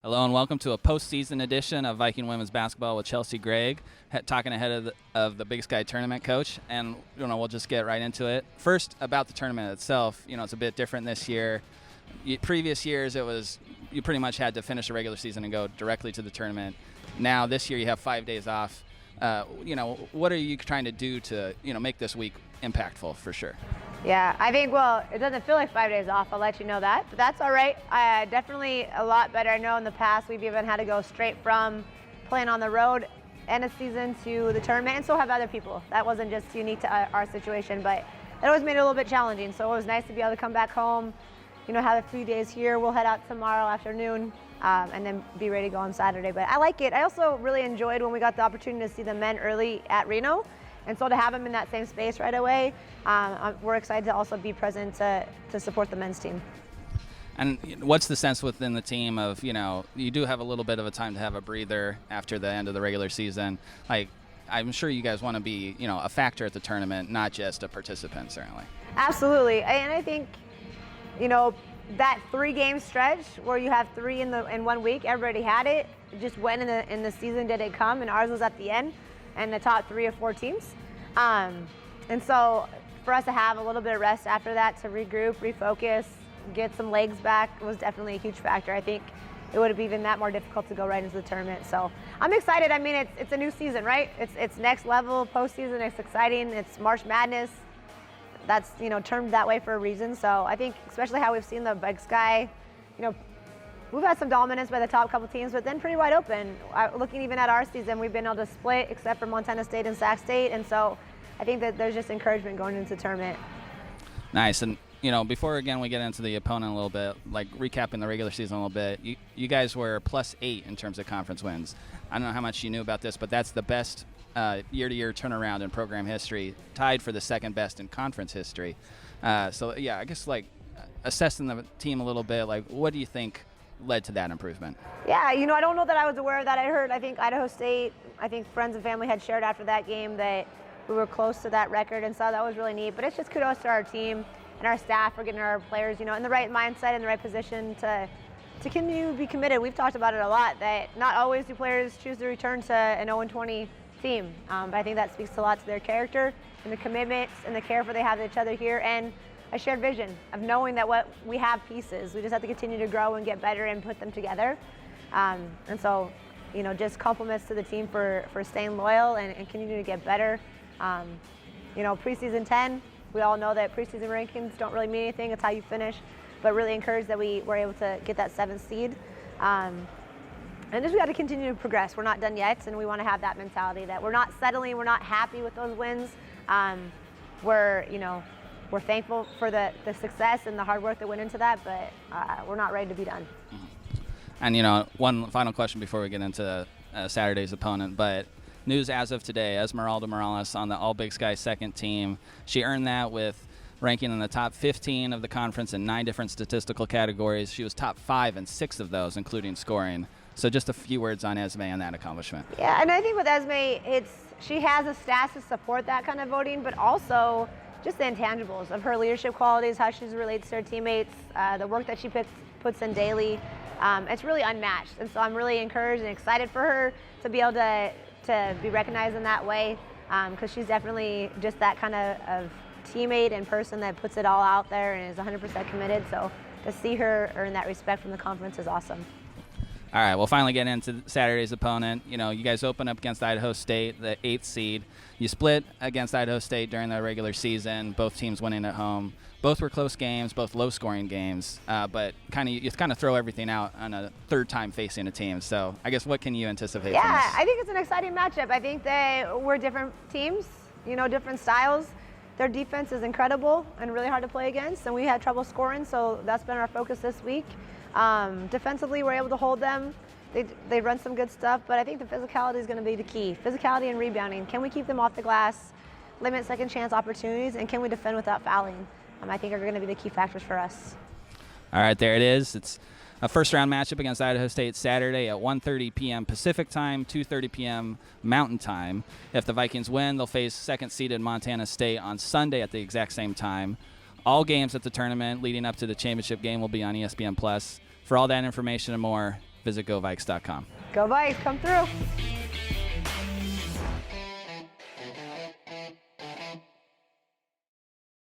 Hello and welcome to a postseason edition of Viking women's basketball with Chelsey, Gregg, talking ahead of the Big Sky tournament, Coach. And we'll just get right into it. First, about the tournament itself. It's a bit different this year. Previous years, it was you pretty much had to finish the regular season and go directly to the tournament. Now this year, you have 5 days off. What are you trying to do to make this week impactful for sure? Yeah, I think, it doesn't feel like 5 days off, I'll let you know that, but that's all right. Definitely a lot better. I know in the past we've even had to go straight from playing on the road end of season to the tournament, and so have other people. That wasn't just unique to our situation, but it always made it a little bit challenging. So it was nice to be able to come back home, have a few days here. We'll head out tomorrow afternoon and then be ready to go on Saturday. But I like it. I also really enjoyed when we got the opportunity to see the men early at Reno. And so to have them in that same space right away, we're excited to also be present to support the men's team. And what's the sense within the team of, you do have a little bit of a time to have a breather after the end of the regular season. Like, I'm sure you guys want to be, a factor at the tournament, not just a participant, certainly. Absolutely. And I think, that 3-game stretch where you have 3 in 1 week, everybody had it. Just when in the season did it come, and ours was at the end. And the top 3 or 4 teams. And so for us to have a little bit of rest after that to regroup, refocus, get some legs back was definitely a huge factor. I think it would have even that more difficult to go right into the tournament. So I'm excited. I mean, it's a new season, right? It's next level postseason. It's exciting. It's March Madness. That's, termed that way for a reason. So I think especially how we've seen the Big Sky, we've had some dominance by the top couple teams, but then pretty wide open. Looking even at our season, we've been able to split except for Montana State and Sac State, and so I think that there's just encouragement going into the tournament. Nice. And, before, again, we get into the opponent a little bit, like recapping the regular season a little bit, you guys were +8 in terms of conference wins. I don't know how much you knew about this, but that's the best year-to-year turnaround in program history, tied for the second best in conference history. So, yeah, I guess, assessing the team a little bit, what do you think led to that improvement? Yeah, I don't know that I was aware of that. I think Idaho State, friends and family had shared after that game that we were close to that record, and so that was really neat. But it's just kudos to our team and our staff for getting our players, in the right mindset, in the right position to continue to be committed. We've talked about it a lot, that not always do players choose to return to an 0-20 team, but I think that speaks a lot to their character and the commitments and the care for they have each other here, and a shared vision of knowing that what we have pieces. We just have to continue to grow and get better and put them together. And so, just compliments to the team for staying loyal and continuing to get better. Preseason 10, we all know that preseason rankings don't really mean anything. It's how you finish. But really encouraged that we were able to get that 7th seed. And just we got to continue to progress. We're not done yet, and we want to have that mentality that we're not settling, we're not happy with those wins. We're thankful for the success and the hard work that went into that, but we're not ready to be done. And, one final question before we get into Saturday's opponent, but news as of today, Esmeralda Morales on the All-Big Sky second team. She earned that with ranking in the top 15 of the conference in 9 different statistical categories. She was top 5 in 6 of those, including scoring. So just a few words on Esme and that accomplishment. Yeah, and I think with Esme, she has the stats to support that kind of voting, but also just the intangibles of her leadership qualities, how she relates to her teammates, the work that she puts in daily. It's really unmatched. And so I'm really encouraged and excited for her to be able to be recognized in that way, because she's definitely just that kind of teammate and person that puts it all out there and is 100% committed. So to see her earn that respect from the conference is awesome. All right, we'll finally get into Saturday's opponent. You guys open up against Idaho State, the 8th seed. You split against Idaho State during the regular season, both teams winning at home. Both were close games, both low-scoring games, but you kind of throw everything out on a third time facing a team. So I guess what can you anticipate from this? Yeah, I think it's an exciting matchup. I think that we're different teams, different styles. Their defense is incredible and really hard to play against, and we had trouble scoring, so that's been our focus this week. Defensively, we're able to hold them. They run some good stuff, but I think the physicality is going to be the key. Physicality and rebounding. Can we keep them off the glass, limit second chance opportunities, and can we defend without fouling? I think are going to be the key factors for us. All right, there it is. It's a first-round matchup against Idaho State Saturday at 1:30 p.m. Pacific time, 2:30 p.m. Mountain time. If the Vikings win, they'll face second-seeded Montana State on Sunday at the exact same time. All games at the tournament leading up to the championship game will be on ESPN+. For all that information and more, visit govikes.com. Go Vikes, come through.